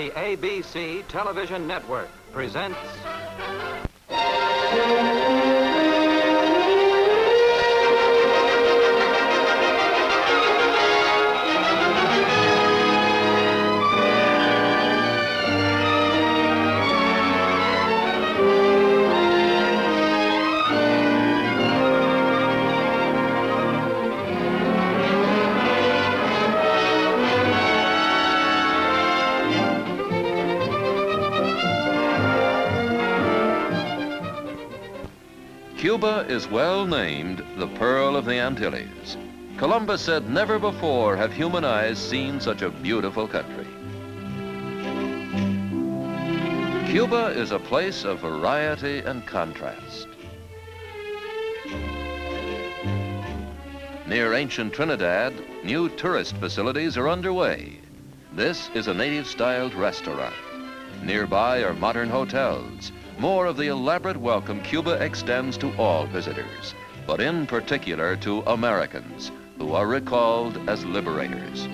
The ABC Television Network presents... Cuba is well named the Pearl of the Antilles. Columbus said never before have human eyes seen such a beautiful country. Cuba is a place of variety and contrast. Near ancient Trinidad, new tourist facilities are underway. This is a native-styled restaurant. Nearby are modern hotels. More of the elaborate welcome Cuba extends to all visitors, but in particular to Americans, who are recalled as liberators.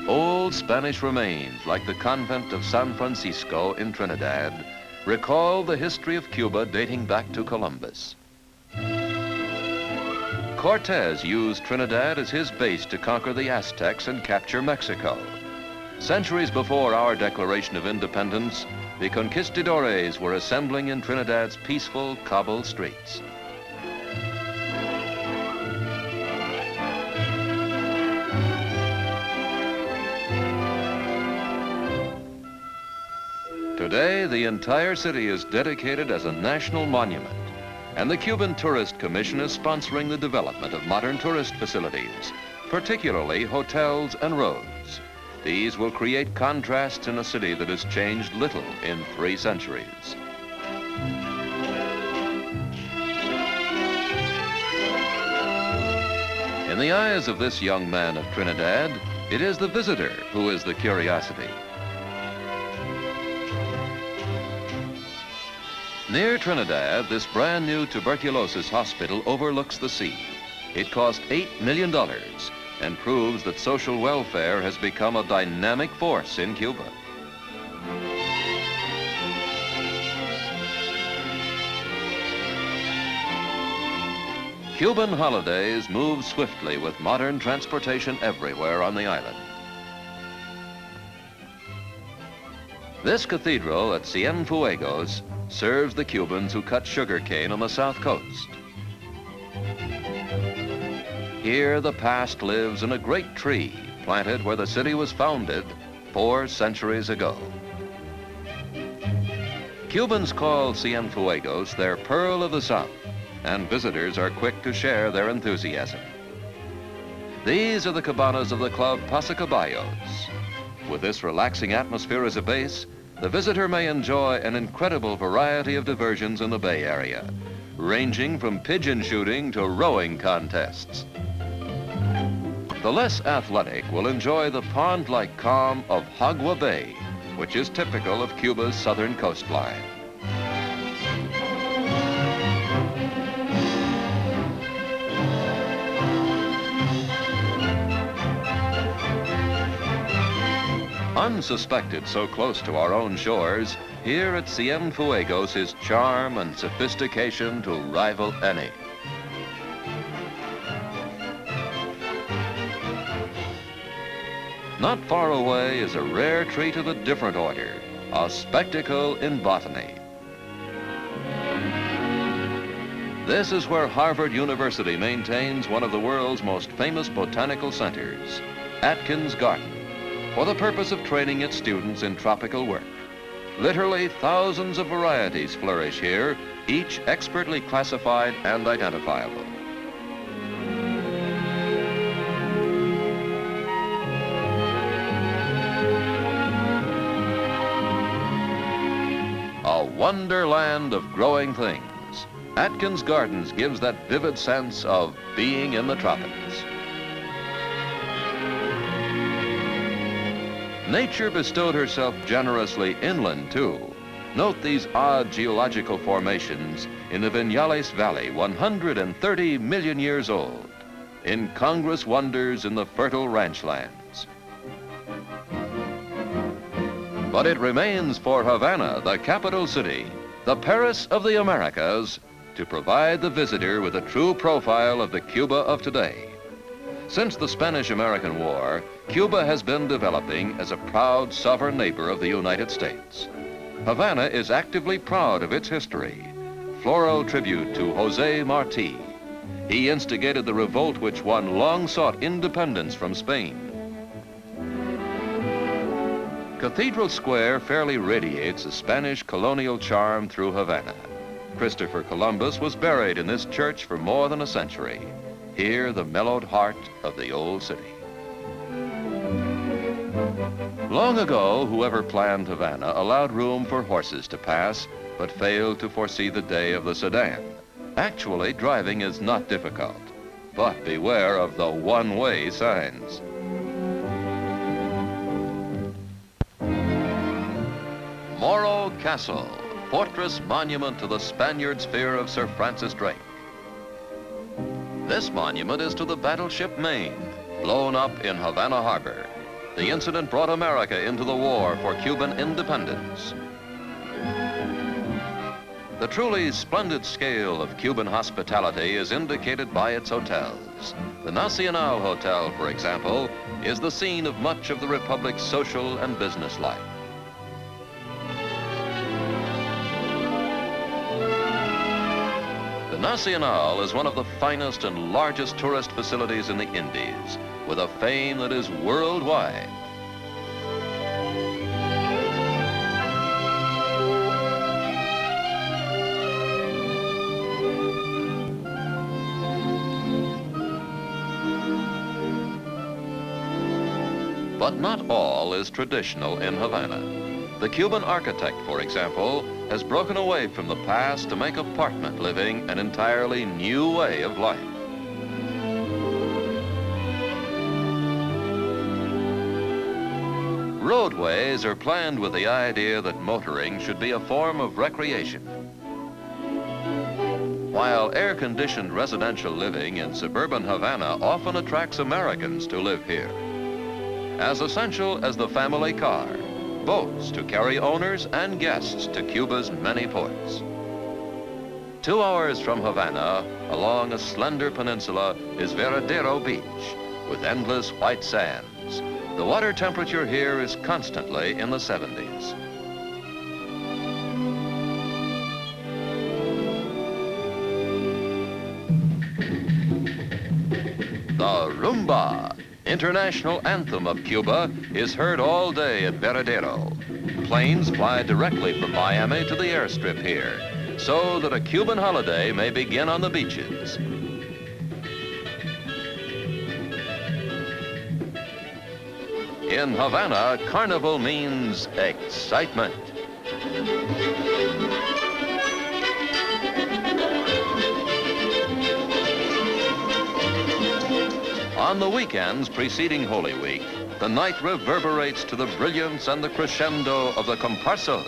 Old Spanish remains, like the Convent of San Francisco in Trinidad, recall the history of Cuba dating back to Columbus. Cortes used Trinidad as his base to conquer the Aztecs and capture Mexico. Centuries before our Declaration of Independence, the conquistadores were assembling in Trinidad's peaceful cobbled streets. Today, the entire city is dedicated as a national monument, and the Cuban Tourism Commission is sponsoring the development of modern tourist facilities, particularly hotels and roads. These will create contrasts in a city that has changed little in 3 centuries. In the eyes of this young man of Trinidad, it is the visitor who is the curiosity. Near Trinidad, this brand new tuberculosis hospital overlooks the sea. It cost $8 million. And proves that social welfare has become a dynamic force in Cuba. Cuban holidays move swiftly with modern transportation everywhere on the island. This cathedral at Cienfuegos serves the Cubans who cut sugarcane on the south coast. Here, the past lives in a great tree planted where the city was founded 4 centuries ago. Cubans call Cienfuegos their Pearl of the South, and visitors are quick to share their enthusiasm. These are the cabanas of the club Pasacaballos. With this relaxing atmosphere as a base, the visitor may enjoy an incredible variety of diversions in the Bay Area, ranging from pigeon shooting to rowing contests. The less athletic will enjoy the pond-like calm of Agua Bay, which is typical of Cuba's southern coastline. Unsuspected so close to our own shores, here at Cienfuegos is charm and sophistication to rival any. Not far away is a rare treat of a different order, a spectacle in botany. This is where Harvard University maintains one of the world's most famous botanical centers, Atkins Garden, for the purpose of training its students in tropical work. Literally thousands of varieties flourish here, each expertly classified and identifiable. A wonderland of growing things. Atkins Gardens gives that vivid sense of being in the tropics. Nature bestowed herself generously inland, too. Note these odd geological formations in the Vinales Valley, 130 million years old. Incongruous wonders in the fertile ranch lands. But it remains for Havana, the capital city, the Paris of the Americas, to provide the visitor with a true profile of the Cuba of today. Since the Spanish-American War, Cuba has been developing as a proud sovereign neighbor of the United States. Havana is actively proud of its history. Floral tribute to Jose Marti. He instigated the revolt which won long-sought independence from Spain. Cathedral Square fairly radiates a Spanish colonial charm through Havana. Christopher Columbus was buried in this church for more than a century. Here, the mellowed heart of the old city. Long ago, whoever planned Havana allowed room for horses to pass, but failed to foresee the day of the sedan. Actually, driving is not difficult, but beware of the one-way signs. Morro Castle, fortress monument to the Spaniards' fear of Sir Francis Drake. This monument is to the battleship Maine, blown up in Havana Harbor. The incident brought America into the war for Cuban independence. The truly splendid scale of Cuban hospitality is indicated by its hotels. The Nacional Hotel, for example, is the scene of much of the Republic's social and business life. The Nacional is one of the finest and largest tourist facilities in the Indies, with a fame that is worldwide. But not all is traditional in Havana. The Cuban architect, for example, has broken away from the past to make apartment living an entirely new way of life. Roadways are planned with the idea that motoring should be a form of recreation. While air-conditioned residential living in suburban Havana often attracts Americans to live here. As essential as the family car, boats to carry owners and guests to Cuba's many ports. 2 hours from Havana, along a slender peninsula, is Veradero Beach, with endless white sands. The water temperature here is constantly in the 70s. The rumba, international anthem of Cuba, is heard all day at Veradero. Planes fly directly from Miami to the airstrip here, so that a Cuban holiday may begin on the beaches. In Havana, carnival means excitement. On the weekends preceding Holy Week, the night reverberates to the brilliance and the crescendo of the comparsos.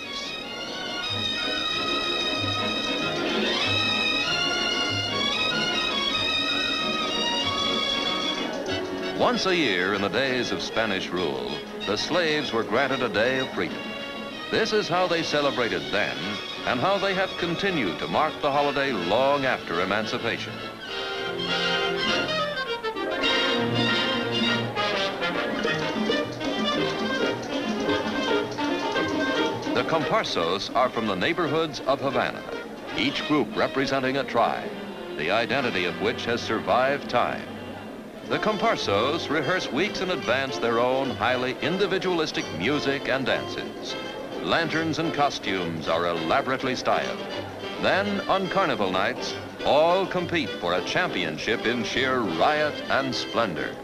Once a year in the days of Spanish rule, the slaves were granted a day of freedom. This is how they celebrated then, and how they have continued to mark the holiday long after emancipation. The comparsos are from the neighborhoods of Havana, each group representing a tribe, the identity of which has survived time. The comparsos rehearse weeks in advance their own highly individualistic music and dances. Lanterns and costumes are elaborately styled. Then, on carnival nights, all compete for a championship in sheer riot and splendor.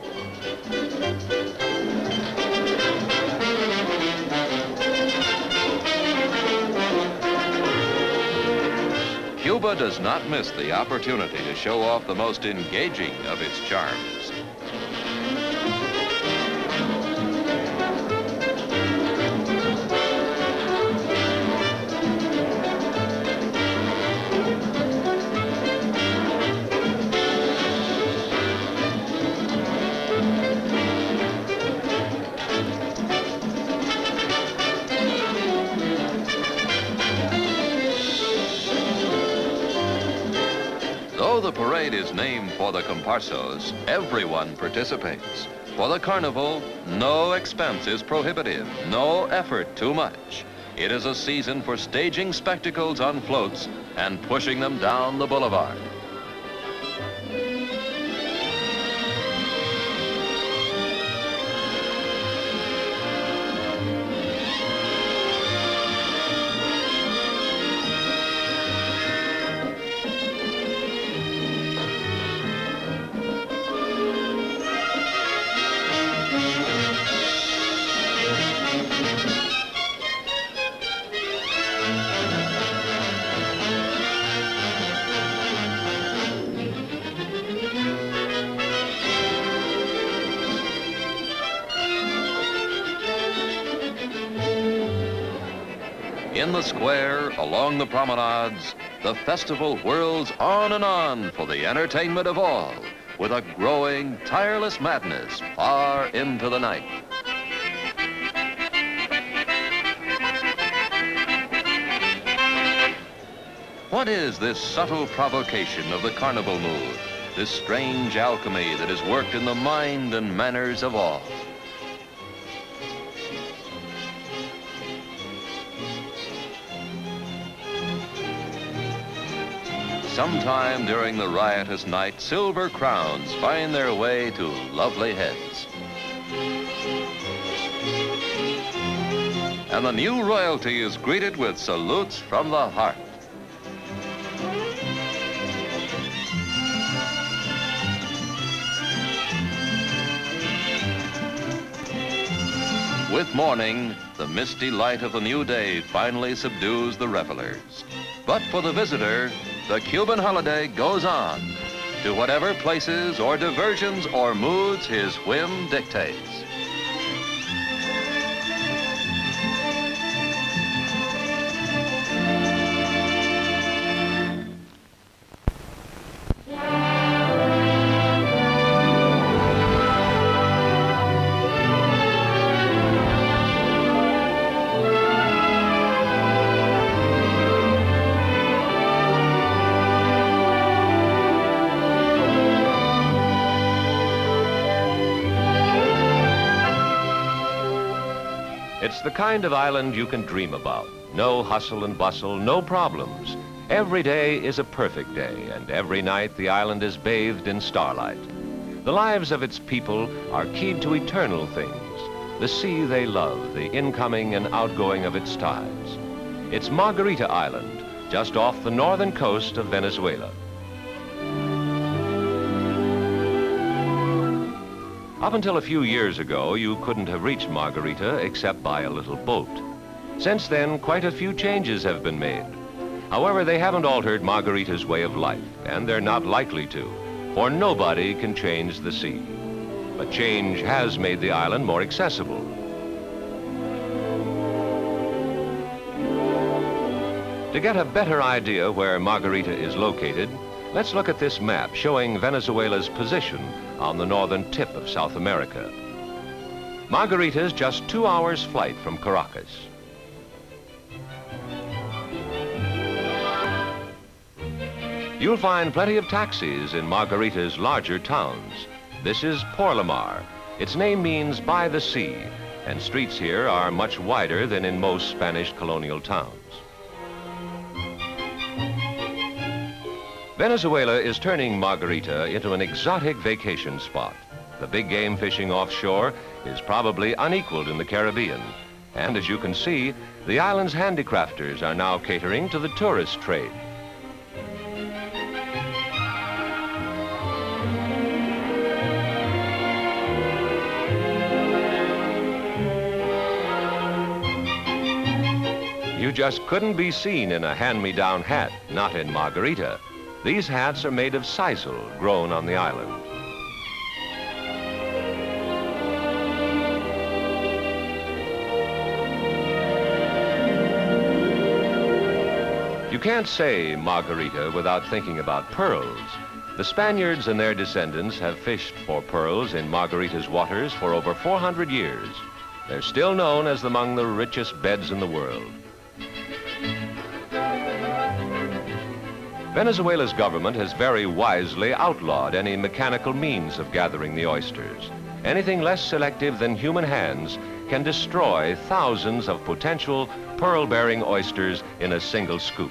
Cuba does not miss the opportunity to show off the most engaging of its charms. Though the parade is named for the comparsos, everyone participates. For the carnival, no expense is prohibitive, no effort too much. It is a season for staging spectacles on floats and pushing them down the boulevard. In the square, along the promenades, the festival whirls on and on for the entertainment of all, with a growing, tireless madness far into the night. What is this subtle provocation of the carnival mood, this strange alchemy that is worked in the mind and manners of all? Sometime during the riotous night, silver crowns find their way to lovely heads. And the new royalty is greeted with salutes from the heart. With morning, the misty light of the new day finally subdues the revelers. But for the visitor, the Cuban holiday goes on to whatever places or diversions or moods his whim dictates. It's the kind of island you can dream about. No hustle and bustle, no problems. Every day is a perfect day, and every night the island is bathed in starlight. The lives of its people are keyed to eternal things. The sea they love, the incoming and outgoing of its tides. It's Margarita Island, just off the northern coast of Venezuela. Up until a few years ago, you couldn't have reached Margarita except by a little boat. Since then, quite a few changes have been made. However, they haven't altered Margarita's way of life, and they're not likely to, for nobody can change the sea. But change has made the island more accessible. To get a better idea where Margarita is located, let's look at this map showing Venezuela's position on the northern tip of South America. Margarita is just 2 hours' flight from Caracas. You'll find plenty of taxis in Margarita's larger towns. This is Porlamar. Its name means by the sea, and streets here are much wider than in most Spanish colonial towns. Venezuela is turning Margarita into an exotic vacation spot. The big game fishing offshore is probably unequaled in the Caribbean. And as you can see, the island's handicrafters are now catering to the tourist trade. You just couldn't be seen in a hand-me-down hat, not in Margarita. These hats are made of sisal, grown on the island. You can't say Margarita without thinking about pearls. The Spaniards and their descendants have fished for pearls in Margarita's waters for over 400 years. They're still known as among the richest beds in the world. Venezuela's government has very wisely outlawed any mechanical means of gathering the oysters. Anything less selective than human hands can destroy thousands of potential pearl-bearing oysters in a single scoop.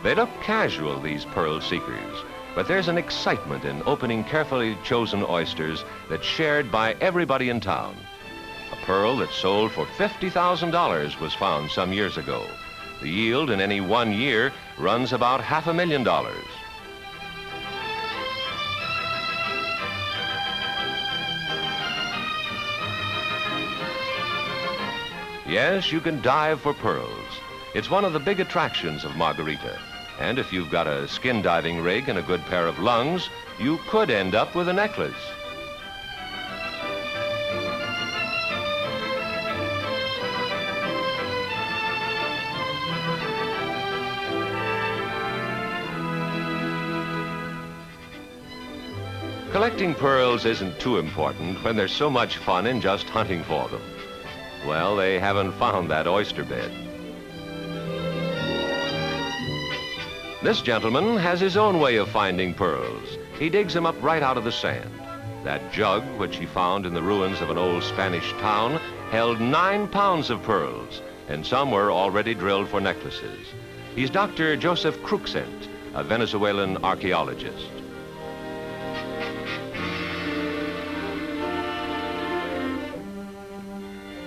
They look casual, these pearl seekers, but there's an excitement in opening carefully chosen oysters that's shared by everybody in town. A pearl that sold for $50,000 was found some years ago. The yield in any 1 year runs about $500,000. Yes, you can dive for pearls. It's one of the big attractions of Margarita. And if you've got a skin diving rig and a good pair of lungs, you could end up with a necklace. Collecting pearls isn't too important when there's so much fun in just hunting for them. Well, they haven't found that oyster bed. This gentleman has his own way of finding pearls. He digs them up right out of the sand. That jug, which he found in the ruins of an old Spanish town, held 9 pounds of pearls, and some were already drilled for necklaces. He's Dr. Joseph Cruxent, a Venezuelan archaeologist.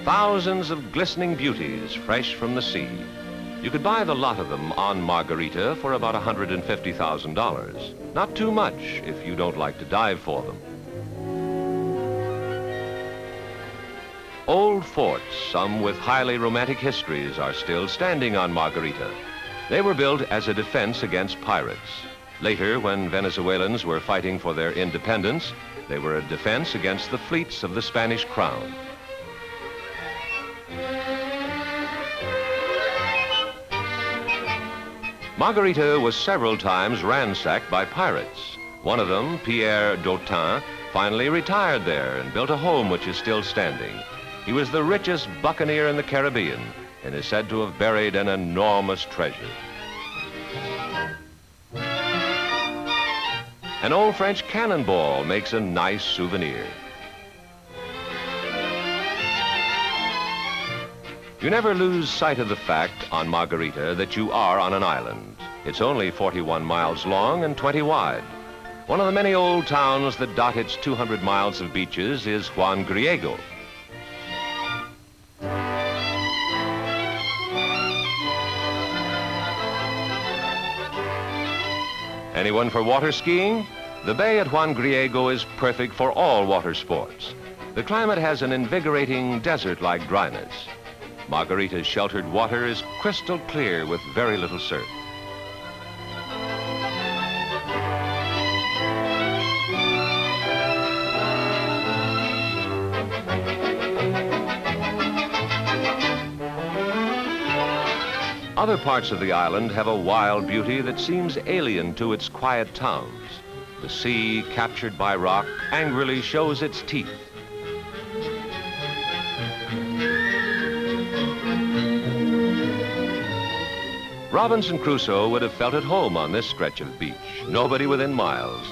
Thousands of glistening beauties fresh from the sea. You could buy the lot of them on Margarita for about $150,000. Not too much if you don't like to dive for them. Old forts, some with highly romantic histories, are still standing on Margarita. They were built as a defense against pirates. Later, when Venezuelans were fighting for their independence, they were a defense against the fleets of the Spanish crown. Margarita was several times ransacked by pirates. One of them, Pierre d'Autun, finally retired there and built a home which is still standing. He was the richest buccaneer in the Caribbean and is said to have buried an enormous treasure. An old French cannonball makes a nice souvenir. You never lose sight of the fact on Margarita that you are on an island. It's only 41 miles long and 20 wide. One of the many old towns that dot its 200 miles of beaches is Juan Griego. Anyone for water skiing? The bay at Juan Griego is perfect for all water sports. The climate has an invigorating desert-like dryness. Margarita's sheltered water is crystal clear with very little surf. Other parts of the island have a wild beauty that seems alien to its quiet towns. The sea, captured by rock, angrily shows its teeth. Robinson Crusoe would have felt at home on this stretch of beach, nobody within miles.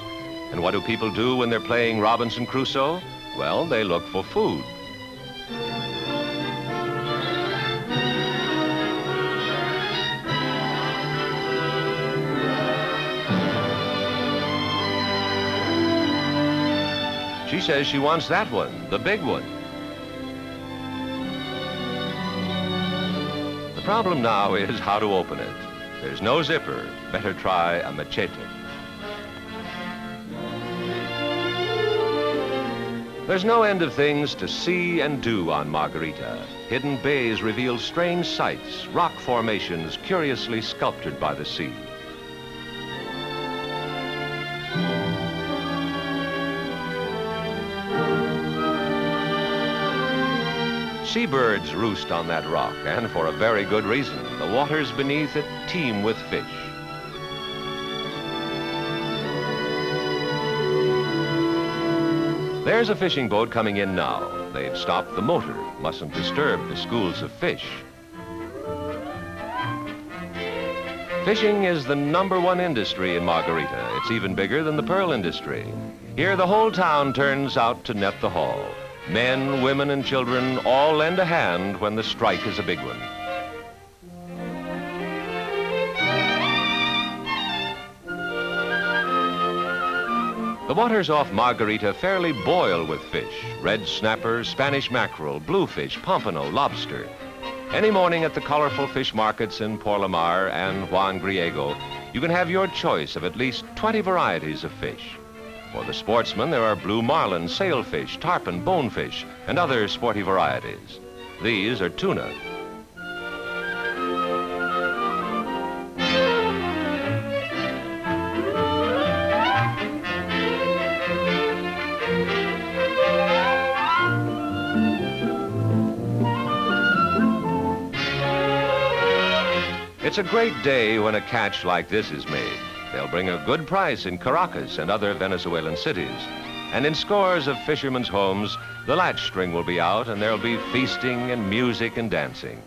And what do people do when they're playing Robinson Crusoe? Well, they look for food. She says she wants that one, the big one. The problem now is how to open it. There's no zipper. Better try a machete. There's no end of things to see and do on Margarita. Hidden bays reveal strange sights, rock formations curiously sculptured by the sea. Seabirds roost on that rock, and for a very good reason. The waters beneath it teem with fish. There's a fishing boat coming in now. They've stopped the motor. Mustn't disturb the schools of fish. Fishing is the #1 industry in Margarita. It's even bigger than the pearl industry. Here, the whole town turns out to net the haul. Men, women, and children all lend a hand when the strike is a big one. The waters off Margarita fairly boil with fish. Red snapper, Spanish mackerel, bluefish, pompano, lobster. Any morning at the colorful fish markets in Porlamar and Juan Griego, you can have your choice of at least 20 varieties of fish. For the sportsman, there are blue marlin, sailfish, tarpon, bonefish, and other sporty varieties. These are tuna. It's a great day when a catch like this is made. They'll bring a good price in Caracas and other Venezuelan cities. And in scores of fishermen's homes, the latch string will be out and there'll be feasting and music and dancing.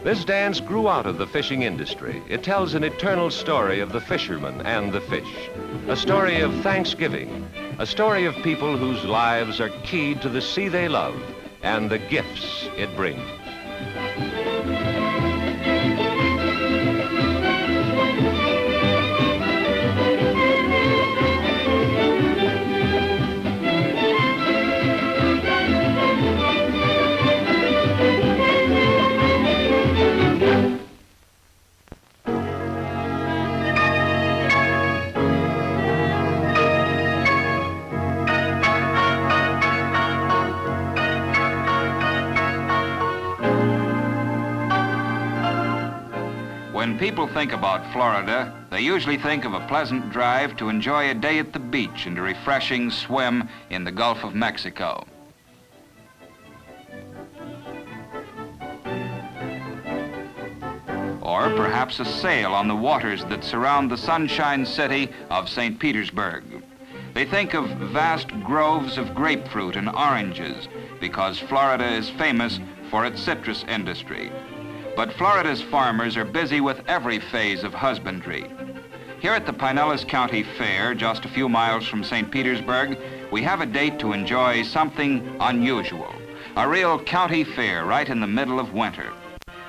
This dance grew out of the fishing industry. It tells an eternal story of the fisherman and the fish, a story of thanksgiving, a story of people whose lives are keyed to the sea they love and the gifts it brings. When people think about Florida, they usually think of a pleasant drive to enjoy a day at the beach and a refreshing swim in the Gulf of Mexico. Or perhaps a sail on the waters that surround the sunshine city of St. Petersburg. They think of vast groves of grapefruit and oranges because Florida is famous for its citrus industry. But Florida's farmers are busy with every phase of husbandry. Here at the Pinellas County Fair, just a few miles from St. Petersburg, we have a date to enjoy something unusual, a real county fair right in the middle of winter.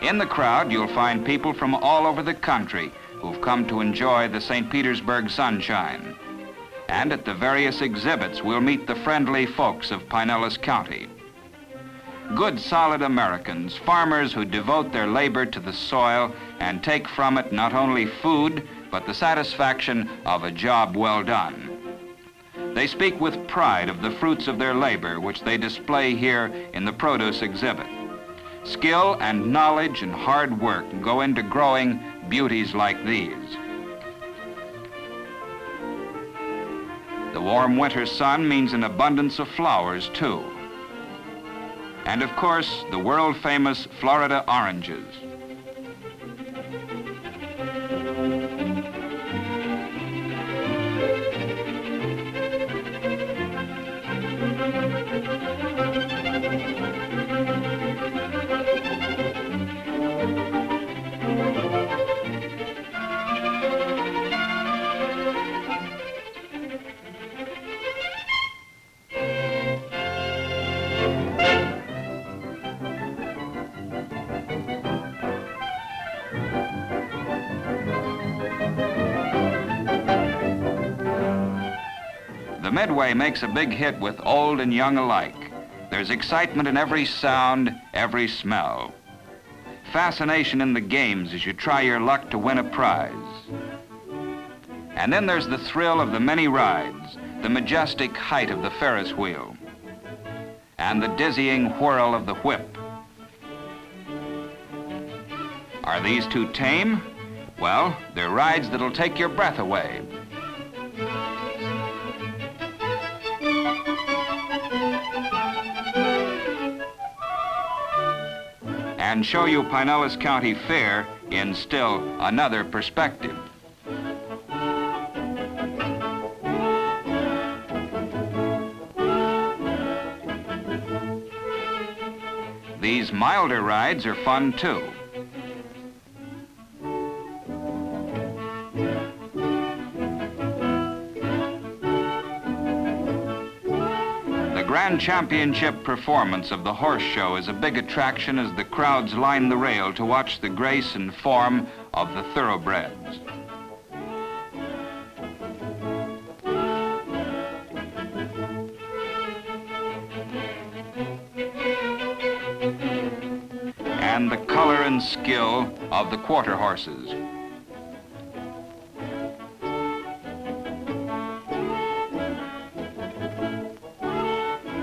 In the crowd, you'll find people from all over the country who've come to enjoy the St. Petersburg sunshine. And at the various exhibits, we'll meet the friendly folks of Pinellas County. Good, solid Americans, farmers who devote their labor to the soil and take from it not only food, but the satisfaction of a job well done. They speak with pride of the fruits of their labor, which they display here in the produce exhibit. Skill and knowledge and hard work go into growing beauties like these. The warm winter sun means an abundance of flowers, too. And of course, the world-famous Florida oranges. Midway makes a big hit with old and young alike. There's excitement in every sound, every smell. fascination in the games as you try your luck to win a prize. And then there's the thrill of the many rides, the majestic height of the Ferris wheel, and the dizzying whirl of the whip. Are these too tame? Well, they're rides that'll take your breath away. And show you Pinellas County Fair in still another perspective. These milder rides are fun too. The Grand Championship performance of the horse show is a big attraction as the crowds line the rail to watch the grace and form of the thoroughbreds. And the color and skill of the quarter horses.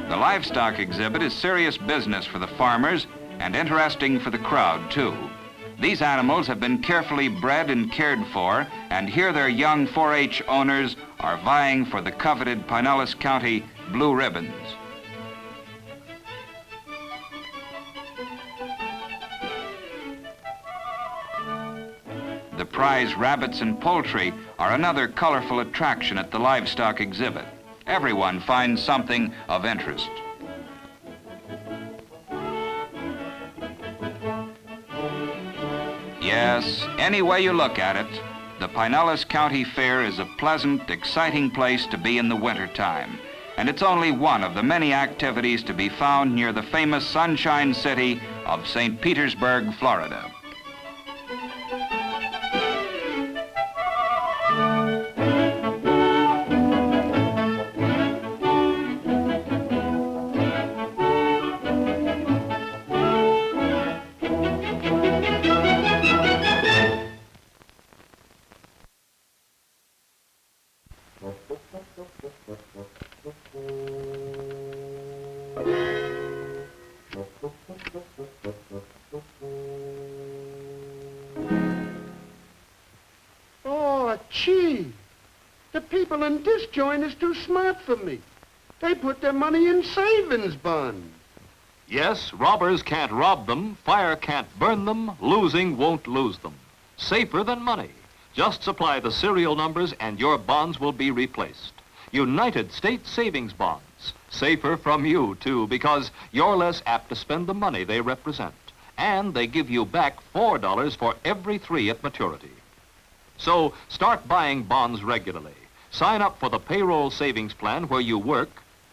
The livestock exhibit is serious business for the farmers and interesting for the crowd, too. These animals have been carefully bred and cared for, and here their young 4-H owners are vying for the coveted Pinellas County blue ribbons. The prize rabbits and poultry are another colorful attraction at the livestock exhibit. Everyone finds something of interest. Yes, any way you look at it, the Pinellas County Fair is a pleasant, exciting place to be in the wintertime. And it's only one of the many activities to be found near the famous Sunshine City of St. Petersburg, Florida. Oh, gee. The people in this joint is too smart for me. They put their money in savings bonds. Yes, robbers can't rob them, fire can't burn them, losing won't lose them. Safer than money. Just supply the serial numbers and your bonds will be replaced. United States Savings Bonds. Safer from you, too, because you're less apt to spend the money they represent. And they give you back $4 for every 3 at maturity. So start buying bonds regularly. Sign up for the payroll savings plan where you work,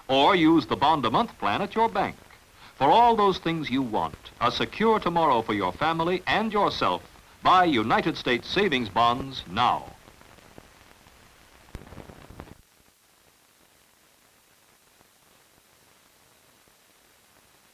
or use the bond-a-month plan at your bank. For all those things you want, a secure tomorrow for your family and yourself, buy United States Savings Bonds now.